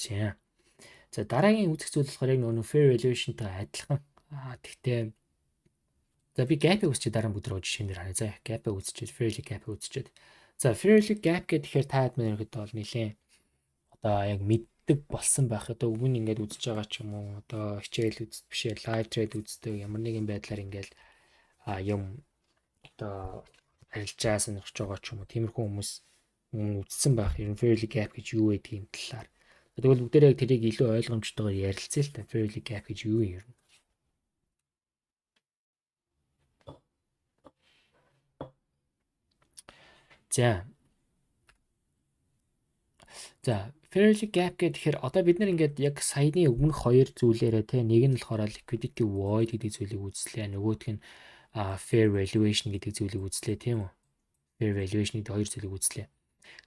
За. За дараагийн үзэх зүйл болохоор яг нөгөө fair valuation-тай адилхан. Тэгтээ за би gap-ыг үзчих дараа бүдрөө жишээн дээр харъя. За gap-ыг үзчихэд fairly gap-ыг үзчихэд. За fairly gap гэхээр таад мэн ихэд бол нэлээ одоо яг мэддэг болсон байх. Одоо үгүй ингээд үзэж байгаа ч юм уу. Одоо хичээл үздэг бишээ live trade үздэг ямар нэгэн байдлаар ингээд юм одоо арилжаа сонирхож байгаа ч юм уу. Тиймэрхүү хүмүүс үзсэн байх. Ер нь fairly gap гэж юу гэдгийг талаар. Тэгвэл бүгдээрээ яг тэрийг илүү ойлгомжтойгоор ярилцъя л та. Fairly gap гэж юу юм? За. За, fairly gap гэхээр одоо бид нар ингээд яг саяны өмнөх хоёр зүйлээрээ те нэг нь болохоор liquidity void гэдэг зүйлийг үзлээ. Нөгөөх нь fair valuation гэдэг зүйлийг үзлээ тийм үү? Fair valuation гэдэг хоёр зүйлийг үзлээ.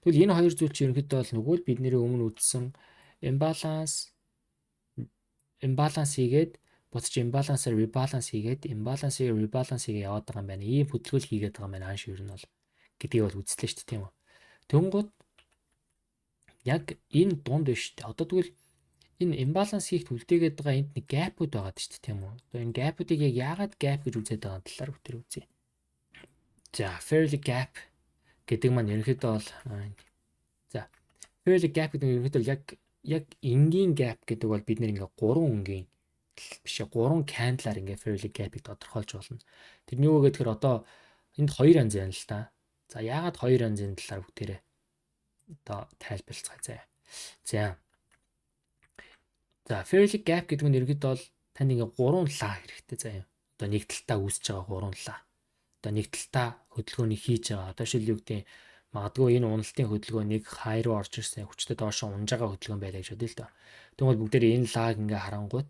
Тэгвэл энэ хоёр зүйл чинь ерөнхийдөө бол нөгөө л бидний өмнө үзсэн imbalance хийгээд буцаж imbalance rebalance хийгээд imbalance rebalance хийгээ яваад байгаа юм байна. Ийм хөдөлгөөл хийгээд байгаа юм байна. Хааш ер нь бол гэдгийг бол үзлээ шүү дээ тийм үү? Тэнгууд яг энэ дунд биш шүү дээ. Одоо тэгвэл энэ imbalance хийх төлдөөгээд байгаа энд нэг gap-ууд байгаа шүү дээ тийм үү? Одоо энэ gap-уудыг яг яагаад gap гэж үзээд байгаа талаар бүтэр үзье. За, fairly gap гэдэг маань ерөнхийдөө бол за fairly gap гэдэг нь ерөнхийдөө яг энгийн gap гэдэг бол бид нэр ингээ 3 өнгийн биш 3 candle-аар ингээ fairly gap-ыг тодорхойлж болно. Тэрний юу гэхээр одоо энд 2 янз байна л та. За яагаад 2 янзын талаар бүгдээрээ одоо тайлбарлацгаая. За. За fairly gap гэдэг нь ерөнхийдөө бол танд ингээ 3 лаа хэрэгтэй заяа. Одоо нэг талтаа үүсэж байгаа 3 лаа. Одоо нэг талтаа хөдөлгөөнийг хийж байгаа. Одоо шил юу гэдэг магадгүй энэ уналтын хөдөлгөөө нэг хай руу орж ирсэн хүчтэй доошоо унж байгаа хөдөлгөөн байлаа гэж бодъё л доо. Тэгвэл бүгдээр энэ лаг ингээ харангууд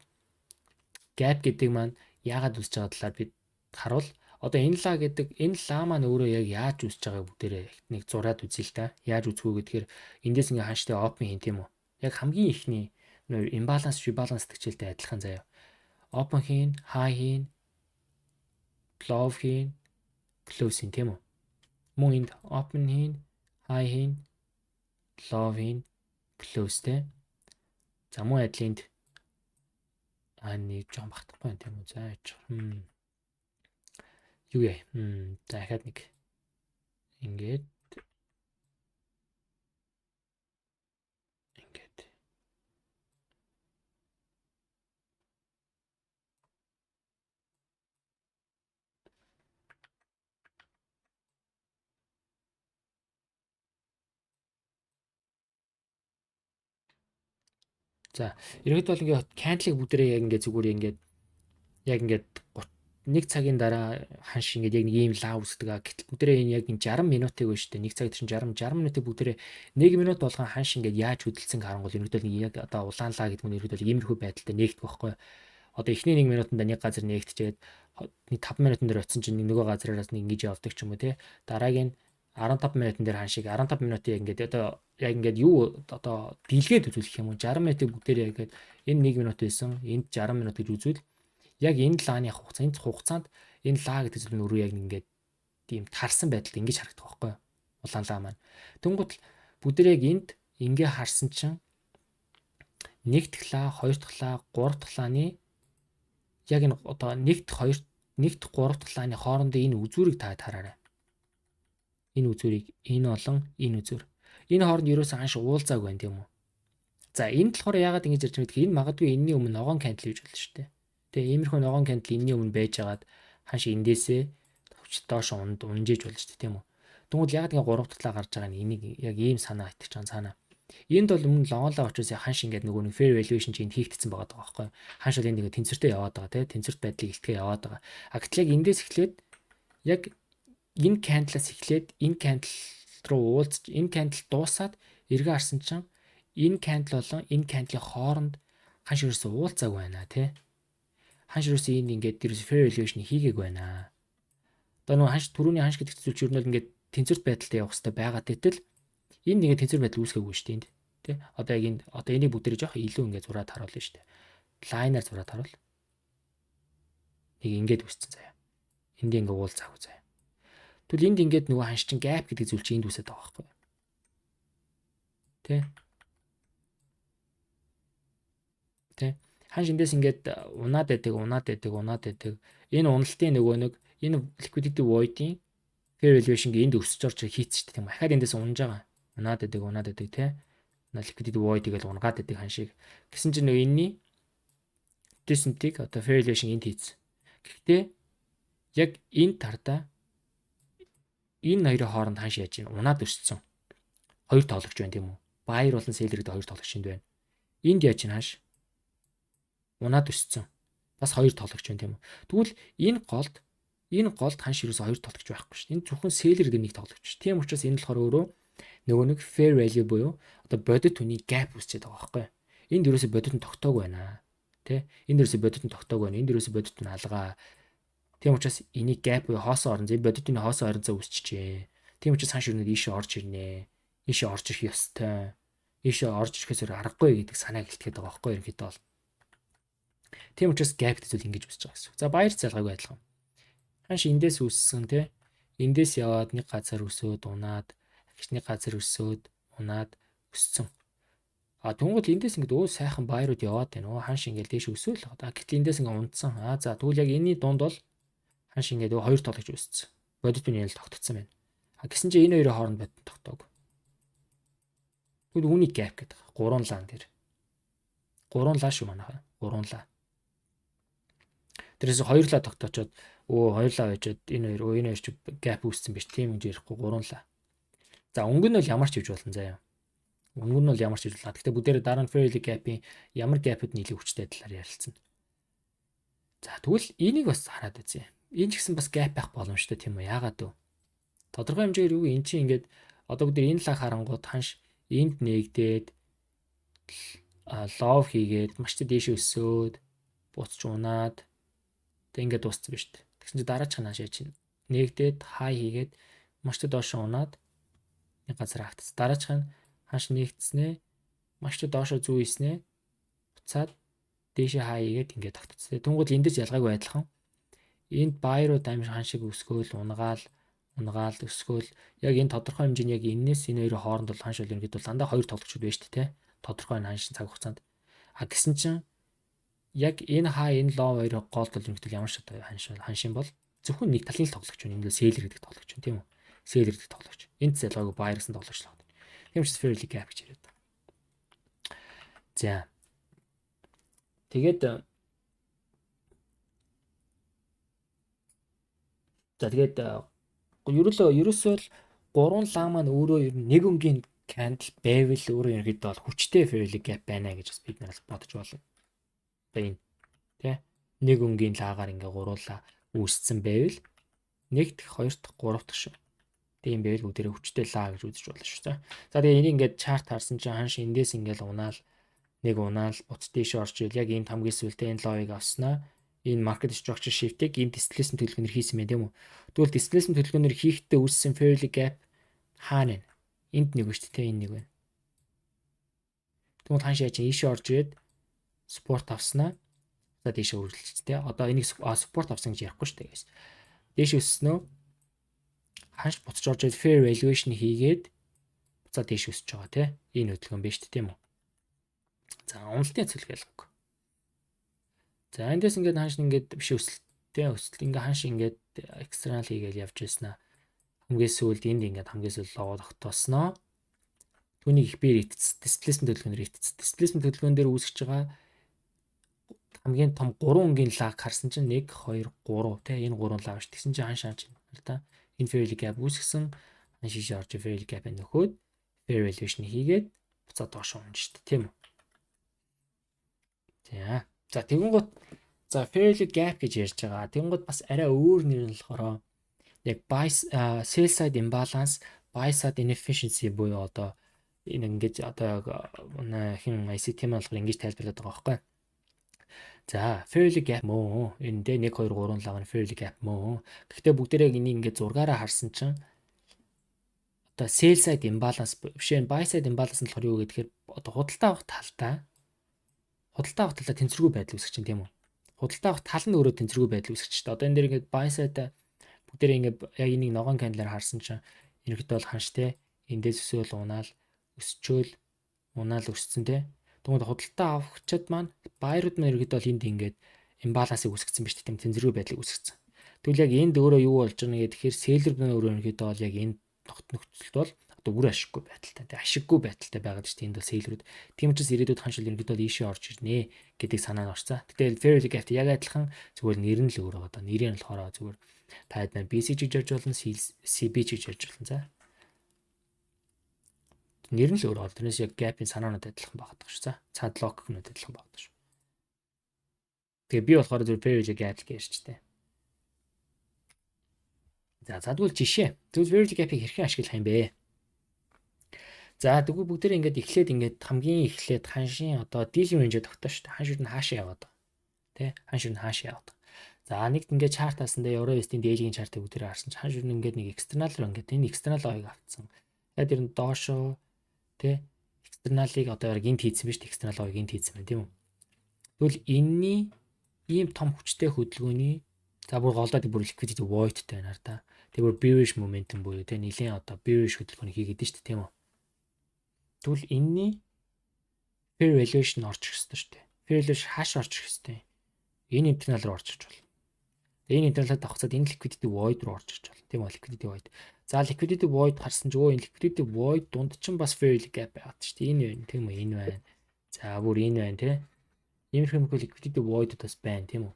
gap гэдэг маань яагаад үүсэж байгаа талаар бид харуул. Одоо энэ лаа гэдэг энэ лаа маань өөрөө яг яаж үүсэж байгааг бүгдээрээ нэг зураад үзье л та. Яаж үүсэх вэ гэхээр эндээс ингээ ханштай open хийн тийм үү? Яг хамгийн ихний imbalance rebalance тгчээлтэй адилхан заяа. Open хийн, high хийн, low хийн, close хийн тийм үү? Мөн энд open хийн, high хийн, low хийн, close тэ. За мөн адилынд нэг жоон багтахгүй юм тийм үү? За юу яа? За дахиад нэг ингээд за ерөөд бол ингээд candle-ыг бүгдээрээ яг ингээд зүгээр ингээд яг ингээд 1 цагийн дараа ханш ингээд яг нэг ийм лав үсдэг. Гэтэл бүгдээрээ энэ яг 60 минутыг байна шүү дээ. 1 цаг чинь 60 минутыг бүгдээрээ 1 минут болгон ханш ингээд яаж хөдөлсөн харангуул ерөөдөө яг одоо улаан лаа гэдэг нь ерөөдөө иймэрхүү байдалтай нэгдэх байхгүй. Одоо эхний 1 минутанд нэг газар нэгтчихэд нэг 5 минутын дээр очисон чинь нөгөө газараас нэг ингэж явдаг ч юм уу те. Дараагийн 15 минутын дээр ханшиг 15 минутыг ингээд одоо яг ингээд юу одоо дийлгээд үзүүлэх юм уу 60 минутыг бүгдээрээ яг энэ 1 минут байсан энд 60 минут гэж үзвэл яг энэ лааны хугацаанд энэ лаа гэдэг зүйл нь өөрөө яг ингээд тийм тарсан байдалд ингэж харагдах байхгүй улаан лаа маань. Тэнгуут бүгдээ яг энд ингээ харсан чинь нэг дахь лаа, хоёр дахь лаа, гурав дахь лааны яг энэ одоо нэгт 3 дахь лааны хоорондын энэ үзүүрийг та хараарай. Энэ үзүүрийг энэ болон энэ үзүүр. Энэ хооронд ерөөсөн ханш уулзааг байна тийм үү? За энэ болохоор яагаад ингэж ярьж байгаа гэхээр энэ магадгүй энэний өмнө ногоон кандл гэж болно шүү дээ. Тэгээ иймэрхүү ногоон кандл энэний өмнө байжгаад ханш эндээсээ доош унжиж болж шүү дээ тийм үү? Тэгвэл яагаад ингэ 3 дахь талаа гарч байгаа нь энийг яг ийм санаа итгэж байгаа санаа. Энд бол өмнө лонголоо очиж ханш ингээд нөгөө нэг fair valuation чинь хийгдсэн байгаа байхгүй. Ханш бол энд ингээд тэнцвэртэй яваад байгаа тийм тэнцвэрт байдлыг илтгэе яваад байгаа. А гэтэл яг эндээс эхлээд яг энэ candle-аас эхлээд энэ candle руу уулзч энэ candle дуусаад эргээ харсан чинь энэ candle болон энэ candle-ийн хооронд ханш ерөөсөө уулзааг байна тий. Ханш ерөөсөө энэ ингээд fair valuation хийгээг байна. Одоо нөгөө ханш түрүүний ханш гэдэг зүйл чинь ерөнхийдөө ингээд тэнцвэрт байдалтай явах хэрэгтэй байгаа гэтэл энд ингээд тэнцвэр байдал үүсгээгүй шүү дээ энд тий. Одоо яг энд одоо энийг бүгдээ жоох илүү ингээд зураад харуулна шүү дээ. Лайнаар зураад харуул. Нэг ингээд үүссэн заяа. Энд ингээд уулзаагүй заяа. Тэгвэл энд ингээд нөгөө ханш чин gap гэдэг зүйл чинь энд үүсээд байгаа байхгүй. Тэ? Тэ. Ханш эндээс ингээд унаад байдаг. Энэ уналтын нөгөө нэг энэ liquidity void-ийн fair valuation-г энд өсөж орж хийц шүү дээ. Тийм ахаад эндээс унаж байгаа. Унаад байдаг тий. Liquidity void-ийг л унгаад байдаг ханшиг. Гэсэн чинь нөгөө энэний decent-ийг одоо fair valuation энд хийц. Гэхдээ яг энэ тардаа энэ хоёрын хооронд ханш яаж юм унаад өссөн. Хоёр тоглогч байна тийм үү? Buyer болон seller гэдэг хоёр тоглогч энд байна. Энд яаж чинь ханш унаад өссөн. Бас хоёр тоглогч байна тийм үү? Тэгвэл энэ голд ханш ерөөсө хоёр тоглогч байхгүй шүү. Энэ зөвхөн seller гэдэг нэг тоглогч. Тийм учраас энэ болохоор өөрөө нөгөө нэг fair value буюу одоо бодит хүний gap үүсчихэд байгаа байхгүй. Энд ерөөсө бодит нь тогтоог байна. Тэ? Энд ерөөсө бодит нь тогтоог байна. Энд ерөөсө бодит нь алгаа. Тийм учраас энийг gap буюу хоосон орон зай бодитны хоосон орон зай үүсчихжээ. Тийм учраас ханш өрнөд ийшээ орж ирнэ. Ийшээ орж ирэх ёстой. Ийшээ орж ирэхээс аргагүй гэдэг санааг илтгэхэд байгаа байхгүй ерөнхийдөө бол. Тийм учраас gap гэдэг зүйл ингэж үүсэж байгаа гэсэн. За баяр залгаагүй адилхан. Ханш эндээс үүссэн те. Эндээс яваад нэг газар өсөөд унаад, ахичны газар өсөөд унаад өссөн. Тэнгуул эндээс ингэдэг өө сайхан баярууд яваад байна. Ханш ингээл дээш өсөөл байгаа. Гэтэл эндээс ингээ унтсан. За тэгвэл яг энэний дунд бол ханш ингээд хоёр тоглож үүссэн. Бодит үний л тогтцсон байна. Гэсэн чинь энэ хоёрын хооронд бодит тогтоог. Тэгвэл үүний gap гэдэг. 3 лаан дээр. 3 лаа шүү манайхаа. 3 лаа. Тэрээс 2 лаа тогтоочоод 2 лаа байжгаад энэ хоёр ч gap үүссэн биш. Тийм хэмжээ ярихгүй 3 лаа. За өнгө нь бол ямар ч хийж болно заяа. Өнгө нь бол ямар ч хийж болно. Гэхдээ бүгдээрээ дараа нь fair value gap-ийн ямар gap-д нийлэх хүчтэй талаар ярилцсан. За тэгвэл энийг бас хараад үзье. Энэ ч гэсэн бас gap байх боломжтой тийм үү? Яагаад вэ? Тодорхой хэмжээгээр юу эн чинь ингээд одоо бид энэ лаг харангууд ханш энд нэгдээд лов хийгээд маш ч дээш өсөөд буцаж унаад тэг ингээд дууссан биз дээ. Тэгсэн чинь дараач ханаа шээ чинь нэгдээд хай хийгээд маш ч доош унаад нэг газар хаагтс. Дараач ханш нэгдснээ маш ч доошо зүү ийснээ буцаад дээшээ хай хийгээд ингээд тогтцсон. Тэнгууд эндээс ялгаагүй адилхан. Энд байрууд амир ханшиг өсгөөл унгаал өсгөөл яг энэ тодорхой хэмжээний яг энэс энэ хоёрын хооронд бол ханш бол ингээд бол дандаа хоёр тоглогчд байж шүү дээ. Тодорхой ханш цаг хугацаанд. Гэсэн чинь яг энэ хаа энэ лов хоёрын голд бол ингээд ямар ч одоо ханшин бол зөвхөн нэг талын л тоглогч байна. Энэ seller гэдэг тоглогч байна тийм үү? Seller гэдэг тоглогч. Энд залгаагүй buyer гэсэн тоглогч л байна. Тийм учраас fair value gap гэж яриад байна. За. Тэгээд ерөөсөө л 3 лаа маань өөрөө ер нь нэг өнгийн candle байвал өөрөө ерөөдөө бол хүчтэй fair value gap байна гэж бас бид нар бодож байна. Энэ тий нэг өнгийн лагаар ингээ гуруулаа үүсцэн байвал нэг дэх, хоёр дахь, гурав дахь шүү. Тийм байвал бүгдээрээ хүчтэй лаа гэж үзэж болно шүү. За тэгээ энийг ингээд чарт харсан чинь ханш эндээс ингээл унаал буц дээш орж ивэл яг энэ хамгийн сүүлдээ энэ ловыг авснаа. Энэ market structure shift-ийг энэ displacement төлөвлөгөөнөөр хийсэн байх тийм үү? Тэгвэл displacement төлөвлөгөөнөөр хийхдээ үүссэн fair value gap хаана вэ? Энд нэг шүү дээ, энэ нэг байна. Тэгвэл ханш яаж ийшээ орж ирээд support авснаа. За дээшээ үргэлжилж тээ. Одоо энийг support авсан гэж ярихгүй шүү дээ guys. Дээш өссөнөө ханш буцаж орж ирээд fair valuation хийгээд буцаад дээш өсөж байгаа тий. Энэ хөдөлгөөн биш тийм үү? За уналтын цэлгэлэг. За эндээс ингээд ханш ингээд биш өсөлттэй ингээд ханш ингээд external хийгээл явж байснаа. Хамгийн сүүлд энд ингээд хамгийн сүүл лоо тогтоосноо. Түүнийг их бээр итц displacement төлөвлөгөөнөөр итц. Displacement төлөвлөгөөн дээр үүсгэж байгаа хамгийн том 3 өнгийн лаг харсан чинь 1 2 3 тий энэ 3 лаг ш. Тэгсэн чинь ханш та энэ fair value gap үүсгэсэн ханш шишээ орж fair value gap нөхөөд fair valuation хийгээд буцаад доош унж штт тийм үү. За тэгэнгუთ fair value gap гэж ярьж байгаа. Тэгэнгუთ бас арай өөр нэр нь болохоор яг sell side imbalance, buy side inefficiency буюу одоо энэ ингэж одоо хин ICT маань болохоор ингэж тайлбарлаад байгаа байхгүй. За fair value gap мөө энэ дэ 1 2 3 лагны fair value gap мөө. Гэхдээ бүгдээрээ энийг ингэ зургаараа харсан чинь одоо sell side imbalance биш энэ buy side imbalance нь болохоор юу гэхээр одоо худалдаа авах талдаа тэнцвэргүй байдал үүсгэж чинь тийм үү? Худалдаа авах тал нь өөрөө тэнцвэргүй байдал үүсгэж чинь. Одоо энэ дээр ингээд buy side бүгдээрээ ингээд яг энийг ногоон кандалаар харсан чинь ерөөдөө бол ханш те эндээс өсөөл унаал өсчөөл унаал өсцөн те. Тэгвэл худалдаа авахчид маань баярууд маань ерөөдөө бол энд ингээд имбалансыг үүсгэсэн биз дээ. Тэнцвэргүй байдлыг үүсгэсэн. Тэгвэл яг энд өөрөө юу болж байгаа нэ гэхээр сэллер маань өөрөө ерөөдөө бол яг энэ нөхцөлд бол одоо үр ашиггүй байдалтай. Тэг ашиггүй байдалтай байгаад шүү дээ. Энд бол сэллерүүд. Тийм учраас ирээдүйд ханшил ерөөдөө бол ийшээ орж ирнэ гэдэг санаа нь орцсон. Тэгвэл fair value gap яг адилхан зүгээр нэр нь л өөр байгаа. Нэрийн нь болохоор зүгээр та хэд маань BC гэж ярьж болно, CB гэж ярьж болно. За. Нэр нь л өөр. Тэрнээс яг gap-ийн санаанууд адилхан байгаад байгаа шүү. За. Цаад логикнууд адилхан байгаад байгаа шүү. Тэгээ би болохоор зүгээр fair value gap гэж ярьжтэй. За тэгвэл жишээ. Тэгвэл fair value gap-ийг хэрхэн ашиглах юм бэ? За тэгвэл бүгдээрээ ингээд эхлээд ингээд хамгийн эхлээд ханшийн одоо dealing range тогтоо шүү дээ. Ханшууд нь хаашаа яваад байгаа. Тэ? Ханшууд нь хаашаа яваад байгаа. За нэгт ингээд chart таасандаа Eurovest-ийн daily-ийн chart-ыг бүгдээрээ харсан чинь ханшууд нь ингээд нэг external руу ингээд энэ external оёг авцсан. Тэгээд ер нь доошоо тэ external-ыг одоо яг энд хийцэн биз дээ. External оёг энд хийцэн байна тийм үү? Тэгвэл энэний ийм том хүчтэй хөдөлгөөний за бүр голдоод бүр liquidity void-тэй байна да. Тэгвэл bearish momentum буюу тэ нэлийн одоо bearish хөдөлгөөнийг хийгээд шүү дээ тийм үү? Тэгвэл энэний fair valuation орчих хэвээр шүү дээ. Fair valuation хааш орчих хэвээр. Энэ internal руу орчих болно. Энэ internal-д давхцаад энэ liquidity void руу орчих болно. Тийм үү? Liquidity void. За liquidity void харсан ч өө энэ liquidity void дунд чинь бас fair value gap байгаад шүү дээ. Энэ байна тийм үү? Энэ байна. За бүр энэ байна тийм. Иймэрхүү liquidity void бас байна тийм үү?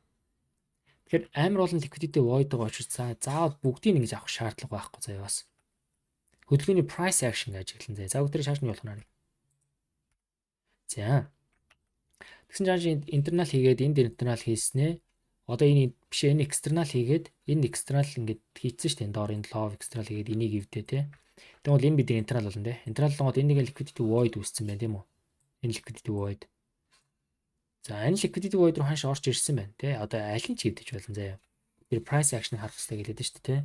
Тэгэхээр амар олон liquidity void байгаа учраас заавал бүгдийг ингэж авах шаардлага байхгүй заяа бас. Хөдөлгөөний price action гэж ажиглан заяа. За өдрийн шаардны болох нь. За. Тэгсэн чинь internal хийгээд энд internal хийснээ. Одоо энэ биш энэ external хийгээд энэ external ингээд хийцэн шүү дээ. Доор энэ low external хийгээд энийг ивдээ те. Тэгвэл энэ бидний internal болно те. Internal болгоод энийг liquidity void үүссэн байна тийм үү? Энэ liquidity void. За энэ liquidity void руу ханш орж ирсэн байна те. Одоо аль нь ч ивдэж болно заяа. Тэр price action-ыг харах хэрэгтэй гэлээд шүү дээ те.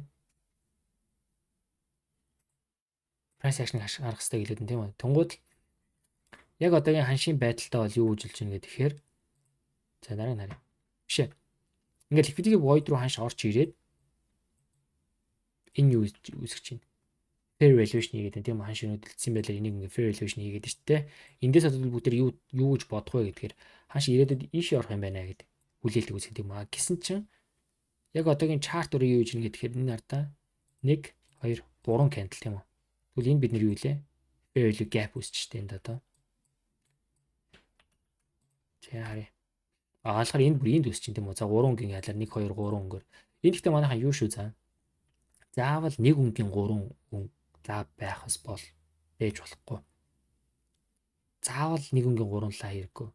Price action-ыг харах хэрэгтэй гэлээд нь тийм үү? Тунгууд яг одоогийн ханшийн байдалтай бол юу үжилж байна гэхээр за дараа нь харъя. Биш ээ. Ингээд liquidity void руу ханш орж ирээд энэ юу үүсгэж байна? Fair valuation хийгээд тийм ханш өнөдөлдсөн байлаа энийг ингээд fair valuation хийгээд шүү дээ. Эндээс бол бүгд юу гэж бодох вэ гэдгээр ханш ирээдүйд ийшээ орох юм байна гэдэг хүлээлт үүсгэх юм аа. Гэсэн чинь яг одоогийн chart өөрөө юу гэж байна гэхээр энэ ардаа 1 2 3 candle тийм үү? Тэгвэл энэ бид нар юу илээ? Fair value gap үүсч дээ энэ одоо. Яарэ. Аалахаар энэ бүр энд үсчин тийм үү? За 3 өнгийн ялаар 1 2 3 өнгөөр. Энэ гэхдээ манайхан юу шүү за. Заавал 1 өнгийн 3 өнгө за байх бас бол ээж болохгүй. Заавал 1 өнгийн 3 лаа хэрэггүй.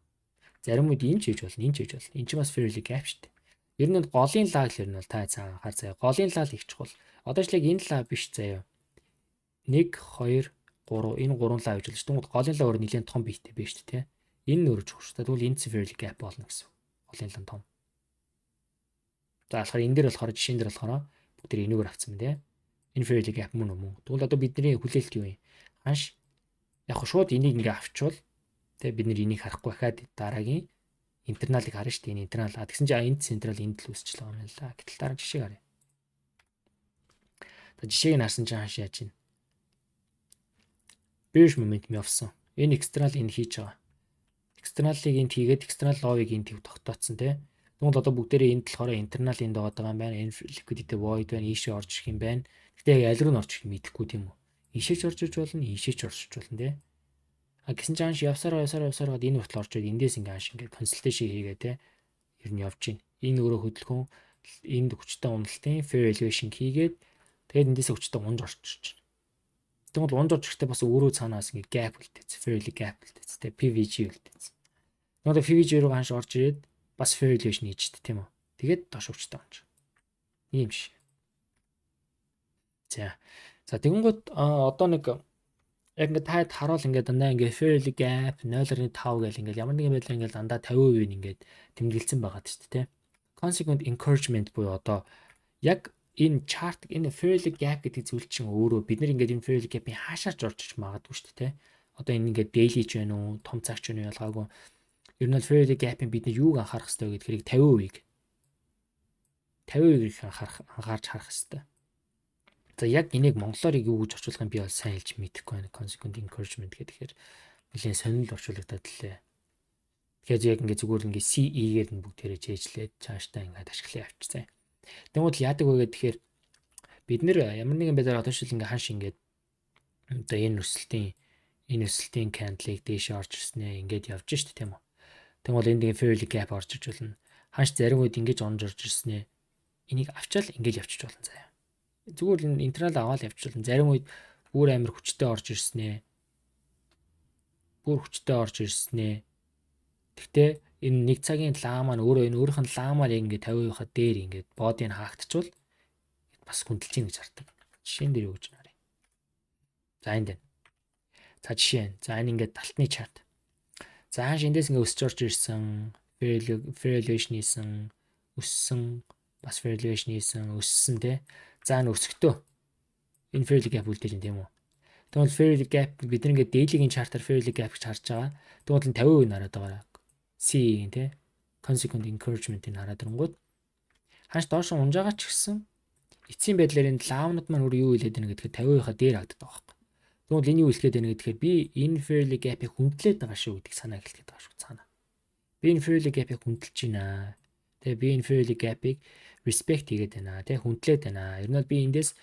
Зарим үед энэ ч хийж болно, энэ ч хийж болно. Энд чинь бас fair value gap шүү дээ. Ер нь голын лаа гэхэр нь бол та цаа анхаар заяа. Голын лаа л их чухал. Одоо ч яг энэ лаа биш заяа. 1 2 3 энэ 3 лаа гэж болж тэгвэл голын лаа өөр нэлээд том биетэй биш шүү дээ. Энэ нь өөрөө чухал шүү дээ. Тэгвэл энэ fair value gap болно гэсэн. Голын лан том. За болохоор энэ дээр болохоор жишээн дээр болохоор бүгд энэгээр авцсан байна тийм. Энэ fair value gap мөн үү? Тэгвэл одоо бидний хүлээлт юу юм? Ханш яг шууд энийг ингээ авчвал тийм бид нар энийг харахгүй хахад дараагийн интерналыг харна шүү дээ. Энэ интернал тэгсэн чинь энд централ энд л үүсч байгаа юм байна. Гэтэл дараа жишээг харъя. За жишээг нь харсан чинь ханш яаж чинь bearish momentum явсан. Энэ external энэ хийж байгаа. External-ыг энд хийгээд external low-ыг энд тогтооцсон тийм. Тэгвэл одоо бүгдээрээ энд болохоор internal энд байгаа юм байна. Энэ liquidity void байна. Ийшээ орж ирэх юм байна. Гэтэ яг аль руу н орж ирэх мэдэхгүй тийм үү. Ийшээ ч орж иж болно, ийшээ ч орж иж болно тийм. Гэсэн чинь ханш явсараа энэ хүртэл орж ирээд эндээс ингээ ханш ингээ consultation хийгээ тийм. Ер нь явж байна. Энэ өөрөө хөдөлгөөн энд хүчтэй уналтын fair valuation хийгээд тэгээд эндээс хүчтэй унж орж ирж байна. Тэгвэл унж орж ирэхдээ бас өөрөө цаанаас ингээ gap үлдээц, fair value gap үлдээц тийм PVG үлдээц. Тэгвэл PVG руу ханш орж ирээд бас fair valuation хийж дээ тийм үү. Тэгээд доош хүчтэй унж. Ийм ш. За тэгэнгүүт одоо нэг яг ингээ таад харуул ингээ дандаа ингээ fair value gap 0.5 гэл ингээ ямар нэгэн байдлаар ингээ дандаа 50% ингээ тэмдэглэсэн байгаа шүү дээ тийм. Consequent encouragement буюу одоо яг энэ chart энэ fair value gap гэдэг зүйл чинь өөрөө бид нар ингээ энэ fair value gap-ийн хаашаач орж иж магадгүй шүү дээ тийм. Одоо энэ ингээ daily ч байна уу, том цагч байна уу ялгаагүй. Ер нь fair value gap-ийн бид нар юуг анхаарах хэрэгтэй гэдгийг 50%-ийг анхаарч харах хэрэгтэй. За яг энийг монголоор юу гэж орчуулах юм би бол сайн хэлж мэдэхгүй байна. Consequent encouragement гэхээр нэлээд сонирхол орчуулагдаад лээ. Тэгэхээр яг ингээд зүгээр ингээд CE-гээр нь бүгдээрээ чэйжлээд цаашдаа ингээд ашиглаа явчихсан. Тэгмүүд яадаг вэ гэхээр бид нэр ямар нэгэн байдлаар одоо шил ингээд ханш ингээд одоо энэ өсөлтийн candle-ыг дээш орж ирснэ ингээд явж штэ тийм үү. Тэгмэл энд нэг fairly gap орж иж болно. Ханш зарим үед ингэж онж орж ирснэ. Энийг авчаал ингэж явчих болно заяа. Зүгээр энэ интернал аваад явчих болно. Зарим үед бүр амар хүчтэй орж ирснэ. Гэхдээ энэ нэг цагийн лаа маань өөрийнх нь лаа маань ингэ 50%-аа дээр ингэ бодыг хаагдчихвал бас хүндэлж ийн гэж хардаг. Жишээн дээр юу гэж нарыг. За энд байна. За жишээ. За энэ ингэ талтны чарт. За хааш эндээс ингэ өсч орж ирсэн, fair elevation хийсэн, өссөн, бас fair elevation хийсэн, өссөн тий. За энэ өсөхдөө энэ fair gap үлдээж юм тийм үү? Тэгвэл fair gap бид нэг daily-гийн чартаар fair gap гэж харж байгаа. Тэгвэл 50% нараад байгаа. C-ийн тий. Consequent encouragement-ийг хараад ирэнгүүт хааш доош унж байгаа ч гэсэн эцсийн байдлаар энэ лаунууд маань юу хэлээд байна гэдгээр 50%-аа дээр хагддаг байгаа байхгүй. Тэгвэл энэ юу хэлэхэд байна гэхээр би энэ fair gap-ийг хүндлээд байгаа шүү гэдэг санаа хэлэхэд байгаа шүү цаана. Би энэ fair gap-ийг хүндэлж байна. Тэгээ би энэ fair gap-ийг respect хийгээд байна. Тэгээ хүндлээд байна. Ер нь би эндээс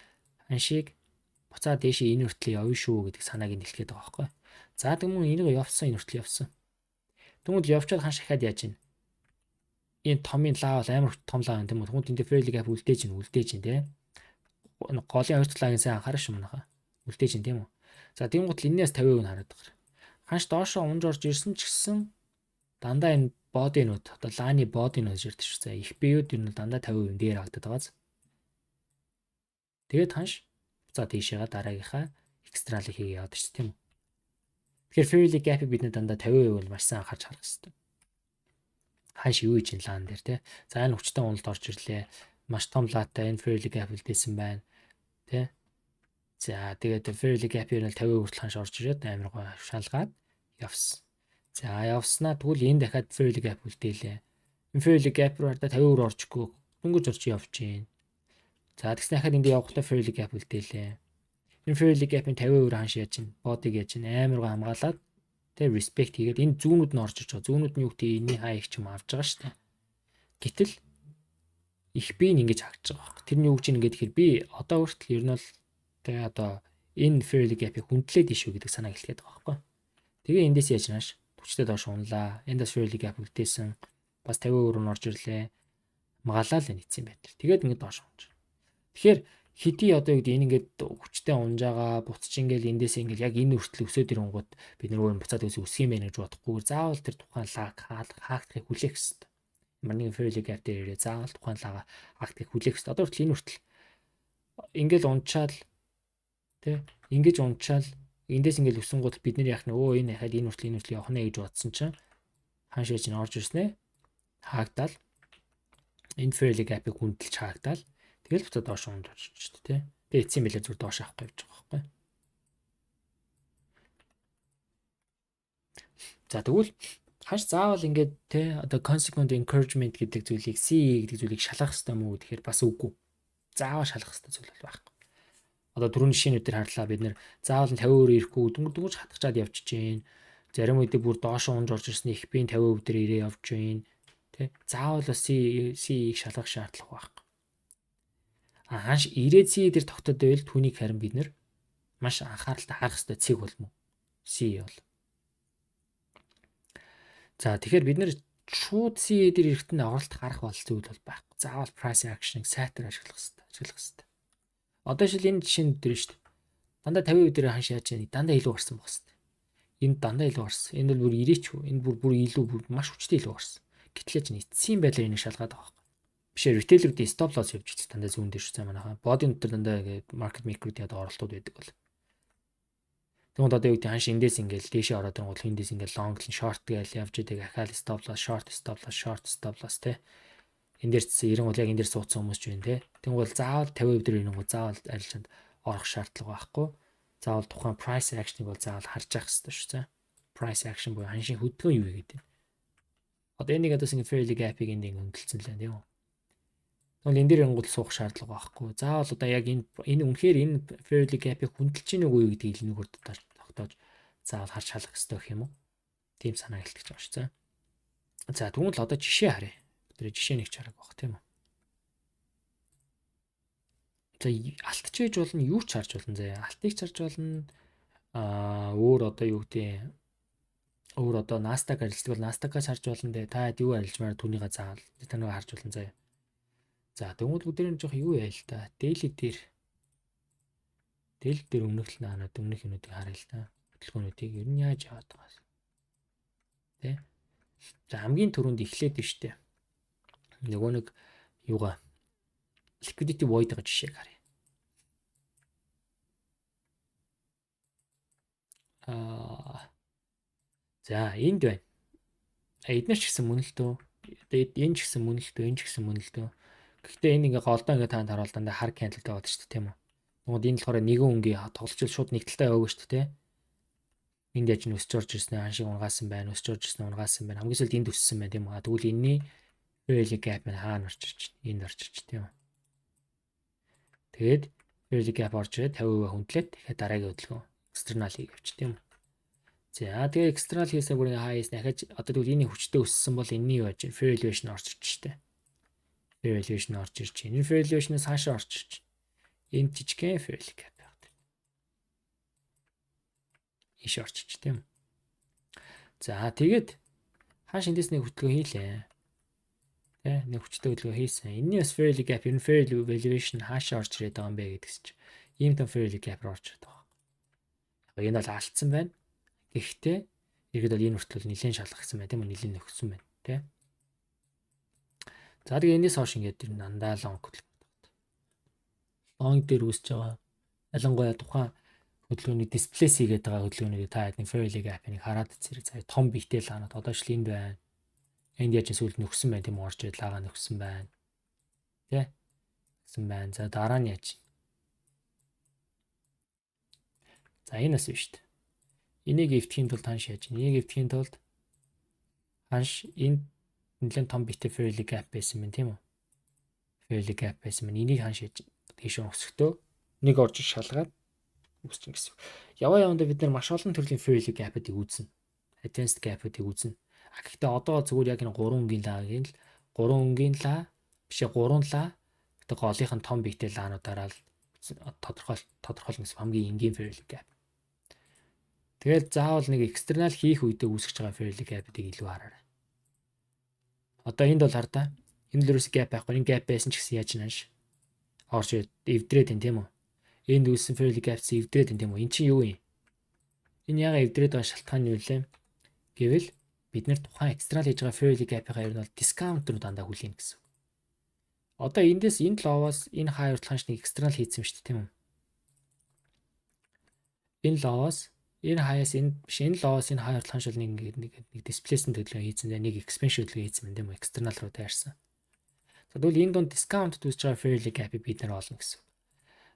ханшийг буцаад дээшээ энэ хүртэл явна шүү гэдэг санааг нь хэлэхэд байгаа байхгүй. За тэгмээ энийг явсан энэ хүртэл явсан. Тэгмэл явчаад ханш ахаад яаж ийн? Энэ томын лаа бол амар том лаа юм тийм үү? Тэгмэл энэ fair gap үлдээж ин тий. Голын хоёр талаагийн сайн анхаарах шүү манайхаа. Үлдээж ин тийм үү? За тэгмэл энээс 50% нь хараад байгаа. Ханш доошоо унж орж ирсэн ч гэсэн дандаа энэ бодинууд одоо лааны бодинууд ирдэг шүү. За их биеуд ер нь дандаа 50% дээр хагдаад байгааз. Тэгээд ханш за тийшээга дараагийнхаа экстралыг хийгээ яваад шүү тийм үү? Тэгэхээр fair gap-ыг бид дандаа 50% бол маш сайн анхаарч харах хэрэгтэй. Ханш юу хийж ин лаан дээр тий. За энэ хүчтэй уналд орж ирлээ. Маш том лаатай энэ fair gap үлдээсэн байна. Тий. За тэгээд fair gap-ийг нь 50% хүртэл ханш орж ирээд амар гоо шалгаад явсан. За явснаа тэгвэл энэ дахиад fair gap үлдээлээ. Энэ fair gap руу хардаа 50% орчихгүй дөнгөж орж явж гин. За тэгснэ дахиад ингэ явахдаа fair gap үлдээлээ. Энэ fair gap-ийн 50% ханш яаж ин бодыг яаж ин амар гоо хамгаалаад тэгээ respect хийгээд энэ зүүнүүд нь орж иж байгаа. Зүүнүүд нь юу гэдэг энэний хай их ч юм авч байгаа шүү дээ. Гэтэл их би нь ингэж хаагж байгаа байхгүй. Тэрний үг чинь ингээд тэгэхээр би одоо хүртэл ер нь бол тэгээ одоо энэ fair gap-ийг хүндлээд ишүү гэдэг санааг хэлгээд байгаа байхгүй. Тэгээ эндээс яаж нааш хүчтэй доош унлаа. Эндээс fair gap үлдээсэн бас 50% нь орж ирлээ. Магаалал энэ эцсийн байдал. Тэгээд ингээд доош унж. Тэгэхээр хэдий одоо юу гэдэг энэ ингээд хүчтэй унж байгаа буцаж ингээл эндээс ингээл яг энэ хүртэл өсөөд ирэнгүүт бид нар өөр буцаад өсөх юм байна гэж бодохгүйгээр заавал тэр тухайн лаг хаагдахыг хүлээх хэрэгтэй. Ямар нэгэн fair gap дээр ирээ заавал тухайн лага хаагдахыг хүлээх хэрэгтэй. Одоо хүртэл энэ хүртэл ингээл унчаал тий ингэж унчаал эндээс ингээл өсөнгүүд бид нар яах нь энэ хахад энэ хүртэл явах нэ гэж бодсон чинь хаашаа чинь орж ирснэ хаагдаал энэ fair gap-ыг хүндэлж хаагдаал тэгэл буцаад доош унж орж шүү дээ тий. Тэгээ эцсийн билээ зүр доош авахгүй явж байгаа байхгүй. За тэгвэл хаш заавал ингээд тий одоо consequent encouragement гэдэг зүйлийг CE гэдэг зүйлийг шалгах хэрэгтэй мүү гэхээр бас үгүй. Заавал шалгах хэрэгтэй зүйл бол байхгүй. Одоо түрүүний жишээнүүдээр харлаа бид нэр заавал 50% ирэхгүй дөнгөж хатгачаад явчихж гин. Зарим үед бүр доош унж орж ирсэн их биеийн 50% дээр ирээ явж гин. Тэ заавал бас CE-ийг шалгах шаардлага байхгүй. Ханш ирээд CE дээр тогтоод байвал түүнийг харин бид нэр маш анхааралтай харах хэрэгтэй цэг болмоо. CE бол. За тэгэхээр бид нэр шууд CE дээр ирэхэд нь оролт гарах бол зүйл бол байхгүй. Заавал price action-ыг сайтар ашиглах хэрэгтэй. Одоо шил энэ жишээнд дээр шүү дээ. Дандаа 50% дээр ханш яаж яа дандаа илүү гарсан байх хэрэгтэй. Энд дандаа илүү гарсан. Энэ бол бүр ирээчгүй. Энэ бүр илүү маш хүчтэй илүү гарсан. Гэтэл ч эцсийн байдлаар энийг шалгаад байгаа. Бишээ retailer-үүд stop loss явж байгаа дандаа зүүн дээр шүү цаа манайхаа. Бодын дотор дандаа market maker-үүд яд оролтууд байдаг бол. Тэгвэл одоо юу гэдэг ханш эндээс ингээл дээшээ ороод ирэнгүүт эндээс ингээл long short гээл явж идэг ахаал stop loss short stop loss те. Энд дээр ирэнгүүт яг энэ дээр суудсан хүмүүс ч байна те. Тэгвэл заавал 50% дээр ирэнгүүт заавал арилжаанд орох шаардлага байхгүй. Заавал тухайн price action-ыг бол заавал харж явах хэрэгтэй шүү цаа. Price action буюу ханшийн хөдөлгөөн юу вэ гэдэг. Одоо энийг адаас ингэ fair gap-ыг энд хөндлөсөн л тийм үү. Тэгвэл энэ дээр ирэнгүүт суух шаардлага байхгүй. Заавал одоо яг энэ үнэхээр энэ fair gap-ыг хөндлөж гин үгүй юу гэдгийг нэгүр тогтоож заавал харж шалгах хэрэгтэй гэх юм уу. Тийм санаа хэлтгэж байгаа шүү цаа. За тэгвэл одоо жишээ харъя. Тэр жишээ нэг ч хараг баг тийм үү. За алтч байж болно, юу ч харж болно заяа. Алтыг ч харж болно. Өөр одоо юу гэдэг өөр одоо Nasdaq арилждаг бол Nasdaq-аас харж болно дээ. Та юу арилжмаар түүнийгээ заавал таныг харж болно заяа. За тэгвэл өдөр нь жоох юу яа л та. Daily дээр өмнөх л наанад өмнөх юмнуудыг харъя л та. Хөтөлбөрүүдийг ер нь яаж яваад байгаас. Тэ. За хамгийн түрүүнд эхлээд нь штэ. Нөгөө нэг юугаа liquidity void-ыг жишээг харъя. За энд байна. Эднэр ч гэсэн мөн л дөө. Энэ ч гэсэн мөн л дөө, энэ ч гэсэн мөн л дөө. Гэхдээ энэ ингээ голдоо ингээ таанд харуул дандаа хар candle таваад шүү дээ тийм үү. Тэгвэл энэ болохоор нэгэн өнгийн тоглолч шууд нэг талтай яваагүй шүү дээ. Энд яж нь өсч орж ирсэн хаан шиг унгаасан байна, өсч орж ирсэн унгаасан байна. Хамгийн сүүлд энд өссөн байна тийм үү. Тэгвэл энэний fairly gap маань хаана орж ирж байна? Энд орж ирж тийм үү. Тэгээд fairly gap орж ирээд 50% хүндлээд дахиад дараагийн хөдөлгөөн external хийх явчих тийм үү. За тэгээд external хийсээ бүрийн highest дахиад одоо тэгвэл энэ хүчтэй өссөн бол энэний юу яаж fair valuation орж ирж штэ. Fair valuation орж ирж байна. Энэ fair valuation-аас хаашаа орж ирж байна? Энэ жижигхэн fairly gap байна. Иш орж ирж тийм үү. За тэгээд хааш эндээс нэг хөдөлгөөн хийлээ. Тэ нэг хүчтэй хөдөлгөөн хийсэн. Энэний бас fairly gap, энэ fair valuation хаашаа орж ирээд байгаа юм бэ гэдгс чи. Ийм том fairly gap орж ирээд байгаа. Яг энэ бол алдсан байна. Гэхдээ иргэд бол энэ хүртэл нэлээд шалгахсан байна тийм үү, нэлээд нөхсөн байна тий. За тэгээ энэс хойш ингээд ер нь дандаа лонг хөдөлгөөн. Лонг дээр үүсэж байгаа. Ялангуяа тухайн хөдөлгөөний дисплейс хийгээд байгаа хөдөлгөөнийг та хэд нэг fairly gap-ыг хараад зэрэг заяа том битээ лаанаад одоо ч энд байна. Энд яаж сүүлд нөхсөн байна тийм үү, орж ирээд лагаа нөхсөн байна. Тий. Нөхсөн байна. За дараа нь яаж? За энэ бас биш шүү дээ. Энийг эвтгэхийн тулд ханш яаж? Энийг эвтгэхийн тулд ханш энэ нэлээд том битээ fairly gap байсан юм тийм үү? Fairly gap байсан юм. Энийг ханш яаж? Тийш өсөхдөө нэг орж шалгаад үсчин гэсэн. Яваа явандаа бид нар маш олон төрлийн fairly gap-ыг үүснэ. Advanced gap-ыг үүснэ. Гэхдээ одоо зүгээр яг энэ 3 өнгийн лагийн л 3 өнгийн лаа бишээ 3 лаа гэдэг голынх нь том битээ лаануудаараа л тодорхойлно гэсэн хамгийн энгийн fairly gap. Тэгэл заавал нэг external хийх үедээ үүсгэж байгаа fairly gap-ыг илүү хараарай. Одоо энд бол хардаа. Энэ л ерөөс gap байхгүй. Энэ gap байсан ч гэсэн яаж нааш орж эвдрээд байна тийм үү? Энд үүссэн fairly gap-с эвдрээд байна тийм үү? Эн чинь юу юм? Энэ яга эвдрээд байгаа шалтгаан нь юу вэ? Гэвэл бид нэр тухайн external хийж байгаа fairly gap-ийн ер нь бол discount руу дандаа хүлээнэ гэсэн. Одоо эндээс энэ ловоос энэ хай уртлагч нэг external хийсэн юм шүү дээ тийм үү? Энэ ловоос энэ хаяас энэ биш энэ лоос энэ хаяр талхан шил нэг displacement хөдөлгөөн хийсэн. Нэг expansion хөдөлгөөн хийсэн юм тийм үү? External руу дайрсан. Тэгвэл энэ донд discount үүсэж байгаа fairly gap-ыг бид нар олно гэсэн.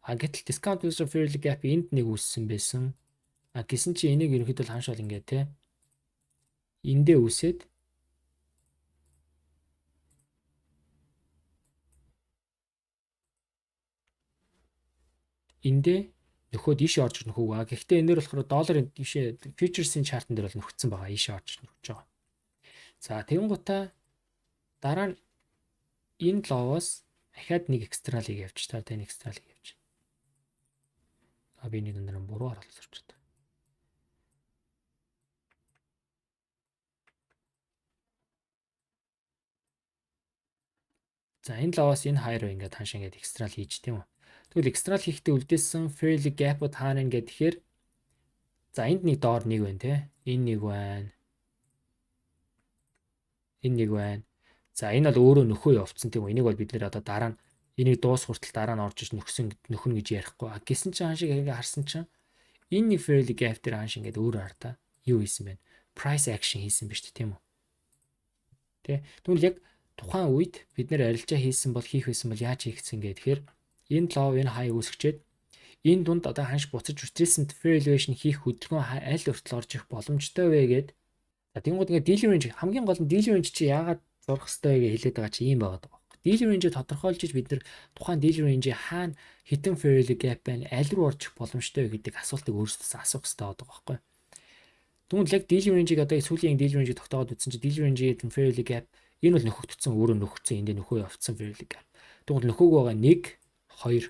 Гэтэл discount үүсэж байгаа fairly gap энд нэг үүссэн байсан. Гэсэн чи энийг ерөнхийдөө ханшаал ингээ те. Эндээ үүсээд эндээ нөхөд иш орж ирнэ хүү. Гэхдээ энэ дээр болохоор долларын ишээ futures-ийн chart-ын дээр бол нөхцсөн байгаа. Иш орж нөхөж байгаа. За тэгэн гутаа дараа нь энэ ловоос дахиад нэг external хийх явж та энэ external хийх явж. Би нэг дараа буруу харуулж сурчдаг. За энэ ловоос энэ хайр ингээд хааш ингээд external хийж тийм үү? Тэгвэл external хийхдээ үлдээсэн fairly gap-ууд хаана ингээд тэгэхээр за энд нэг доор нэг байна те. Энэ нэг байна. Энэ нэг байна. За энэ бол өөрөө нөхөө явцсан тийм үү? Энийг бол бид нэр одоо дараа нь энийг дуус хүртэл дараа нь орж иж нөхнө гэж ярихгүй. Гэсэн чинь хаашиг ингээд харсан чинь энэ нэг fairly gap дээр хааш ингээд өөр хартаа юу хийсэн бэ? Price action хийсэн биз дээ тийм үү? Тэ. Тэгвэл яг тухайн үед бид нэр арилжаа хийсэн бол хийх байсан бол яаж хийгдсэн гэхээр энэ лов энэ хай үүсгчээд энэ дунд одоо ханш буцаж retracement fair valuation хийх хөдөлгөөн аль хүртэл орж ирэх боломжтой вэ гэд. За тэнгууд ингээ deal range хамгийн гол нь deal range чи яагаад зурх хэрэгтэй вэ гэж хэлээд байгаа чи ийм байгаад байгаа. Deal range-ийг тодорхойлж бид нар тухайн deal range-ийн хаана хитэн fair gap байна, аль руу орж ирэх боломжтой вэ гэдэг асуултыг өөрсдөөс асуух хэрэгтэй байгаа байхгүй. Тэгвэл яг deal range-ийг одоо сүүлийн deal range-ийг тогтоогод үзсэн чинь deal range-ийн fair value gap энэ бол нөхөгдсөн өөрөө нөхөгдсөн энд нөхөө явцсан fair value gap. Тэгвэл нөхөөг байгаа 1 2.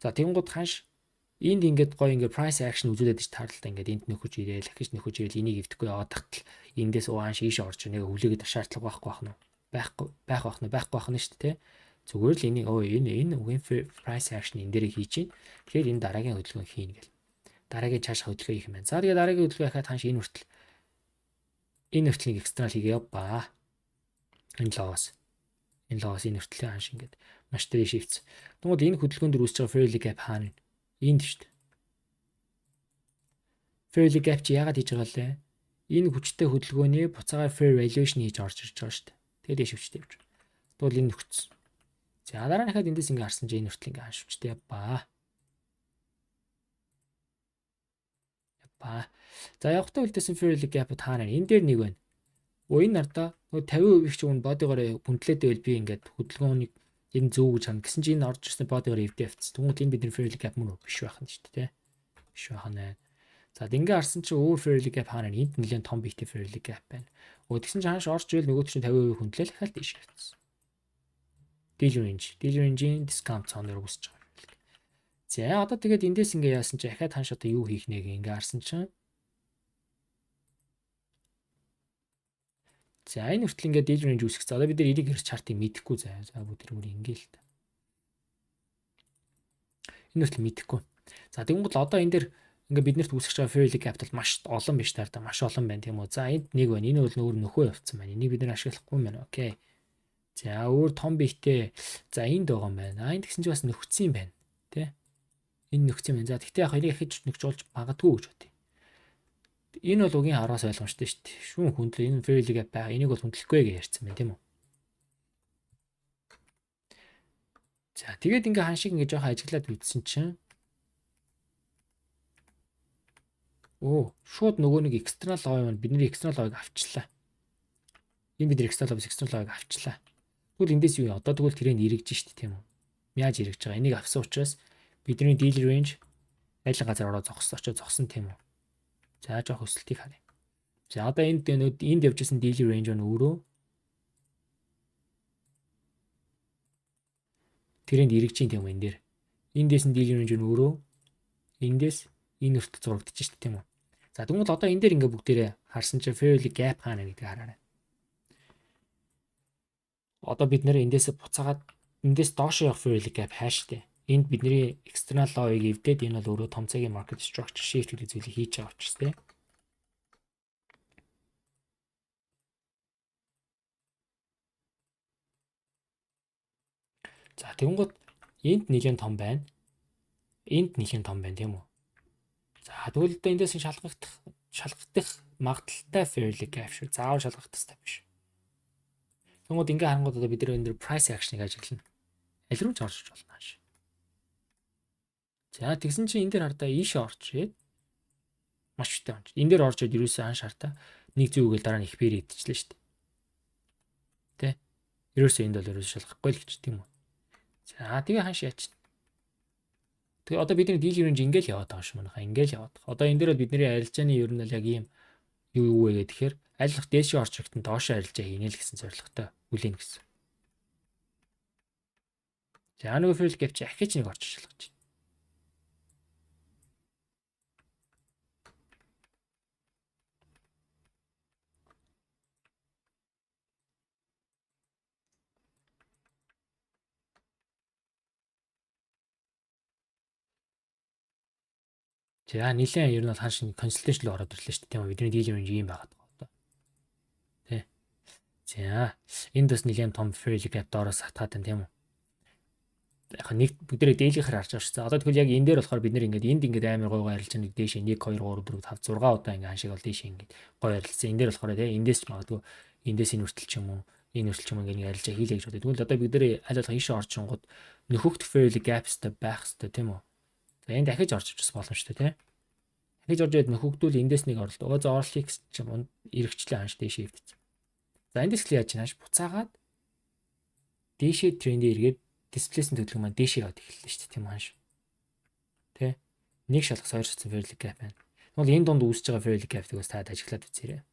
За тэгэнгუთ ханш энд ингээд гоё ингээд price action үзүүлээд ич таарлаа ингээд энд нөхөж ирээл ахиж нөхөж ирээл энийг эвдэхгүй яваад тахтал эндээс угаан шийш орж нэг хүлээгээд шаардлага байхгүй байх нь байхгүй байх нь шүү дээ. Зүгээр л энийг энэ үгийн price action энэ дээрээ хийж чинь. Тэгэхээр энэ дараагийн хөдөлгөөн хийн гэл. Дараагийн цааш хөдөлгөөн хийх юм байна. За тэгээ дараагийн хөдөлгөөн хахад ханш энэ хүртэл экстра хийгээ явбаа. Энэ лоос энэ хүртэл ханш ингээд маш тэрэ шивц. Тэгмэд энэ хөдөлгөөн дөр үүсэж байгаа fair value gap хаана вэ? Энд шүү дээ. Fair value gap чи яагаад хийж байгаа лээ? Энэ хүчтэй хөдөлгөөний буцаагаар fair valuation хийж орж ирж байгаа шүү дээ. Тэгээд дэш хүчтэй явж. Тэгвэл энэ нөхцсөн. За дараа нь хахад эндээс ингээ харсан чинь энэ хүртэл ингээ ханш хүчтэй явбаа. За явахтаа үлдээсэн fair value gap хаана вэ? Энэ дээр нэг байна. Энэ нартаа 50% их ч өмнө бодигоор хүндлээдээ байл би ингээд хөдөлгөөнийг энэ зөв гэж хана гэсэн чинь энэ орж ирсэн бодигоор эвдээ авчихсан. Тэгмээд энэ бидний fair value gap мөн биш байх нь шүү дээ. Биш байх нь. За ингээ харсан чинь өөр fair value gap хаана вэ? Энд нэлээд том битээ fair value gap байна. Тэгсэн чинь хааш орж ивэл нөгөө чинь 50% хүндлээл дахиад тийш явчихсан. Deal range-ийн discount цаанаар үүсэж байгаа. За одоо тэгээд эндээс ингээ яасан чи дахиад ханш одоо юу хийх нэгэ ингээ харсан чинь. За энэ хүртэл ингээ deal range үүсгэх. За одоо бид нар эрийг хэрэг чартыг мэдэхгүй заа. За бүгд тэрүүр ингээл та. Энэ хүртэл мэдэхгүй. За тэгвэл одоо энэ дээр ингээ биднэрт үүсгэж байгаа fair value capital маш олон биш таарда маш олон байна тийм үү. За энд нэг байна. Энэ бол өөр нөхөө явцсан байна. Энийг бид нар ашиглахгүй юм байна. Окей. За өөр том бихтэй. За энд байгаа юм байна. Энд гэсэн чи бас нөхцсөн юм байна. Тэ? Энэ нөхцсөн юм. За гэхдээ яг энийг ахиж нөхж болж магадгүй гэж бодъё. Энэ бол угийн хараас ойлгомжтой шүү дээ. Шүүн хүндлээ энэ fair value gap байгаа. Энийг бол хүндлэхгүй гэж ярьсан байна тийм үү? За тэгээд ингээ ханшиг ингээ жоохон ажиглаад үзсэн чинь шууд нөгөө нэг external law юм бидний external law-ыг авчлаа. Энэ бид external law-ыг авчлаа. Тэгвэл эндээс юу вэ? Одоо тэгвэл тэрэнд эргэж штт тийм үү? Яаж эргэж байгаа? Энийг авсан учраас бидний deal range аль газар ороо зогссон тийм үү? За жоох өсөлтийг харъя. За одоо энд явж исэн deal range нь өөрөө тэрэнд эргэж чинь тийм үү энэ дээр. Эндээс нь deal range нь өөрөө эндээс энэ хүртэл зурагдчих штт тийм үү? За тэгвэл одоо энэ дээр ингээ бүгдээрээ харсан чинь fair value gap хаана гэдгийг хараарай. Одоо бид нэр эндээс буцаагаад эндээс доош явах fair value gap хааштай. Энд бидний external law-ыг эвдээд энэ бол өөрөө том цагийн market structure shift гэдэг зүйлийг хийж байгаа учраас тийм. За тэгэнгუთ энд нэлээд том байна. Энд нэлээд том байна тийм үү? За тэгвэл эндээс шалгагдах магадaltaй fair value gap шүү. Заавал шалгах хэрэгтэй биш. Тэгвэл ингээ харангууд одоо бид нар энэ price action-ыг ажиглана. Аль руу ч орж болно ааш. За тэгсэн чинь энэ дээр хардаа ийш орж ирээд маш ихтэй онч. Энэ дээр орж ирээд ерөөсөө ан шартаа нэг зүг үгээл дараа нь их бэр идчихлээ шүү дээ. Тэ? Ерөөсөө энд бол ерөөсөө шалгахгүй л гэж тийм үү? За тэгээ ханш яач. Тэгээ одоо бидний deal range ингээл яваад байгаа шүү манайха. Ингээл яваад. Одоо энэ дээр бол бидний арилжааны ер нь л яг ийм юу вэ гэхээр аль дээшээ орж ирэхтэн доошоо арилжаа хийнэ л гэсэн зорилготой үлээн гэсэн. За нөгөө fair value gap чи ахиж нэг орж шалгаж байна. За нилээн ер нь бол ханш консультейшн руу ороод ирлээ шүү дээ. Тийм үү? Бидний deal range ийм байгаад байгаа одоо. Тэ. За энд бас нилээн том fair value gap доороос хатгаад байна тийм үү? Яг нэг бүгдээрээ дээлийнхэр харж байгаа шүү. Одоо тэгвэл яг энэ дээр болохоор бид нэр ингээд энд ингээд амар гой арилж байгаа нэг дээшээ 1 2 3 4 5 6 удаа ингээд ханшиг бол дээшээ ингээд гой арилсан. Энэ дээр болохоор тийм эндээс ч магадгүй эндээс энэ хүртэл ч юм уу энэ хүртэл ч юм ингээд арилжаа хийлээ гэж боддог. Тэгвэл одоо бид нэр аль болох ийшээ орчингууд нөхөгт fair value gapsтай байх хэрэгтэй тийм үү? За энэ дахиж орж иж боломжтой тийм. Дахиж орж ирээд нөхөгдүүл эндээс нэг оролт. Угаа за орлыг ч юм эргэжлээ ханш дээшээ хэвдэж. За эндээс л яаж чинь ханш буцаагаад дээшээ трендээ эргээд displacement хөдөлгөөн маань дээшээ яваад эхэллээ шүү дээ тийм ханш. Тэ? Нэг шалгас хоёр шатсан fair value gap байна. Тэгвэл энэ дунд үүсэж байгаа fairly gap-ийг бас таад ажиглаад үзээрэй.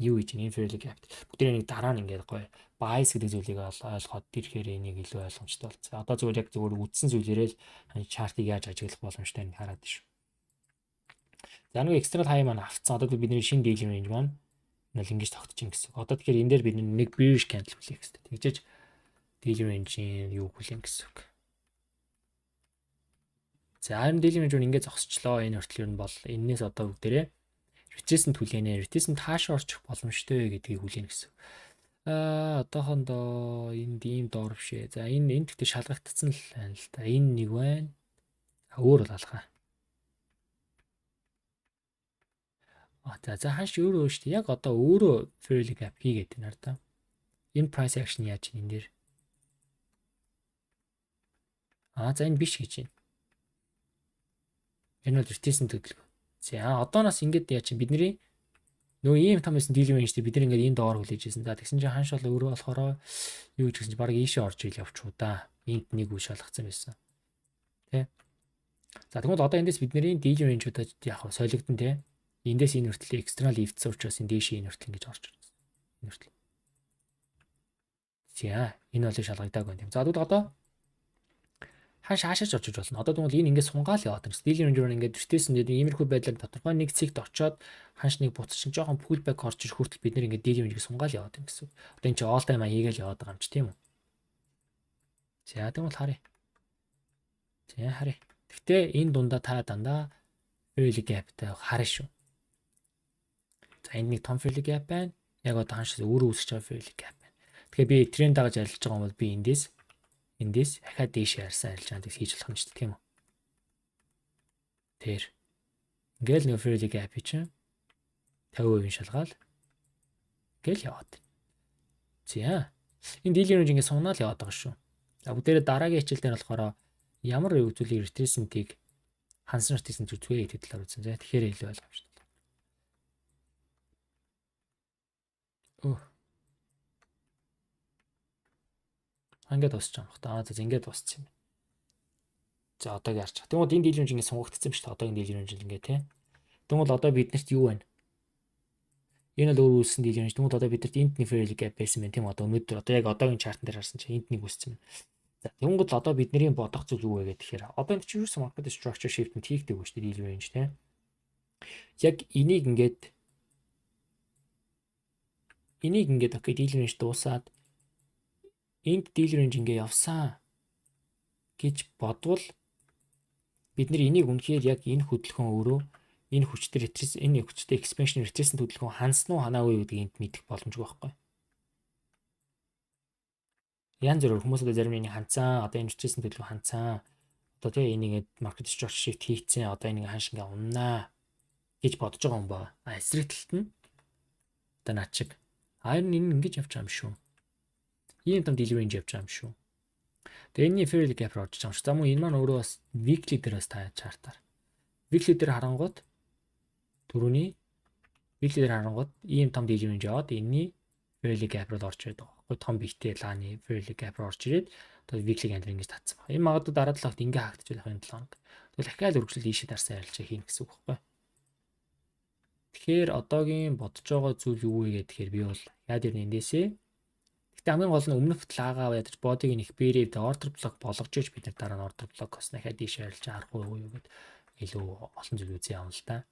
Юу гэж энэ fairly gap. Бүгдээ нэг дараа нь ингээд гоё bias гэдэг зүйлийг ойлгоод ирэхээр энийг илүү ойлгомжтой болсон. Одоо зүгээр яг зүгээр үдсэн зүйлээрээ л чартыг яаж ажиглах боломжтой нь хараад шүү. За нэг external high маань авцсан. Одоо бидний шинэ daily range маань нэг ингэж тогтчих гэсэн. Одоо тэгэхээр энэ дээр бид нэг bearish candle хүлээх хэрэгтэй. Тэгжээж daily range-ийн юу хүлээн гэсэн үг. За харин daily range ингээд зогсчлоо. Энэ хүртэл нь бол энээс одоо бүгдээрээ retracement хүлээнэ. Retracement хаашаа орчих боломжтой гэдгийг хүлээнэ гэсэн. Одоохондоо энд ийм доор бишээ. За энэ гэхдээ шалгагдсан л байна л да. Энэ нэг байна. Өөр бол алхаа. За хааш өөрөө шүү дээ. Яг одоо өөрөө fairly gap хийгээд байна да. Энэ price action яаж энэ дээр. За энэ биш гэж байна. Энэ бол retracement төлөв. За одооноос ингээд яа чи бидний нөгөө ийм том байсан daily range дээр бид нар ингээд энэ доор хүлээж ирсэн. За тэгсэн чинь ханш бол өөрөө болохоор юу гэж гэсэн чинь баг ийшээ орж ил явчихуу да. Энд нэг үе шалгацсан байсан. Тэ. За тэгвэл одоо эндээс бидний daily range-удаа яг солигдсон тэ. Эндээс энэ хүртэл external эвдсэн учраас энэ дээшээ энэ хүртэл ингэж орж ирсэн. Энэ хүртэл. За энэ бол шалгагдаагүй юм. За тэгвэл одоо хаашаач очиж болно. Одоо тэгвэл энэ ингээд сунгаал яваад байна. Daily range руу ингээд retracement гэдэг иймэрхүү байдлаар тодорхой нэг цэгт очоод ханш нэг буцчин жоохон pullback орж ирэх хүртэл бид нэр ингээд daily range-ийг сунгаал яваад байна гэсэн. Одоо энэ чи all time хийгээл яваад байгаа юм чи тийм үү? За тэгвэл харъя. За харъя. Гэхдээ энэ дундаа та дандаа fairly gap-тай харъя шүү. За энд нэг том fairly gap байна. Яг одоо ханшаас өөрөө үүсэж байгаа fairly gap байна. Тэгэхээр би тренд дагаж арилж байгаа юм бол би эндээс дахиад дээшээ харсан арилжаанд хийж болох юм шүү дээ тийм үү? Тэр. Ингээл нэг fairly gap чинь 50% шалгаал. Ингээл яваад. За. Энэ daily range ингээд сунгаал яваад байгаа шүү. За бүгдээрээ дараагийн хичээл дээр болохоор ямар үзүүлэг retracement-ийг хансан retracement үзвэ гэдэг талаар үзсэн. За тэгэхээр илүү ойлгомжтой. Ингээд дуусч байгаа юм байна. За ингээд дууссан юм. За одоогийн харж байгаа. Тэгвэл энэ daily range ингээд сунгагдсан юм шүү дээ. Одоогийн daily range ингээд тий. Тэгвэл одоо биднэрт юу байна? Энэ л өөр үүссэн daily range. Тэгвэл одоо биднэрт энд нэг fairly gap байсан байна тийм. Одоо өнөөдөр одоо яг одоогийн чартн дээр харсан чинь энд нэг үүссэн байна. За тэгвэл одоо бидний бодох зүйл юу вэ гэхээр одоо энэ чинь юусэн market structure shift-д хийгдэг үү шүү дээ daily range тий. Яг энийг ингээд окей daily range дуусаад энд daily range ингээ явсан гэж бодвол бид нар энийг үнэхээр яг энэ хөдөлгөөн өөрөө энэ хүчтэй энэ хүчтэй expansion retracement хөдөлгөөн хансан уу ханаагүй гэдгийг энд мэдэх боломжгүй байхгүй. Янз бүр хүмүүс одоо зарим нэг ханцсан, одоо энэ retracement хөдөлгөөн ханцсан. Одоо тэгээ энийг market structure shift хийцэн, одоо энийг ханш ингээ уннаа гэж бодож байгаа юм ба. Эсрэг талд нь одоо наа чиг. Харин энэ ингэж явж байгаа юм шүү. Ийм том daily range явж байгаа юм шүү. Тэгээ энэний fairly gap орж байгаа юм шүү. За мөн энэ маань өөрөө бас weekly дээр бас таа чартаар. Weekly дээр харангууд түрүүний weekly дээр харангууд ийм том daily range яваад энэний fairly gap руу орж ирээд байгаа. Гой том бихтэй лааны fairly gap руу орж ирээд одоо weekly candle ингэж татсан байна. Энэ магадгүй дараа 7 хоногт ингээ хаагдчихвал энэ 7 хоног. Тэгвэл дахиад үргэлжлэл ийшээ дарсан арилжаа хийнэ гэсэн үг байхгүй. Тэгэхээр одоогийн бодож байгаа зүйл юу вэ гэхээр би бол яад ирнэ эндээсээ. Гэтэ хамгийн гол нь өмнөх лагаа ядаж бодыг нэг бэрээд ордер блок болгож иж бид нар дараа нь ордер блок бас дахиад ийшээ арилж харахгүй юу гэд илүү олон зүйл үзье юм л та.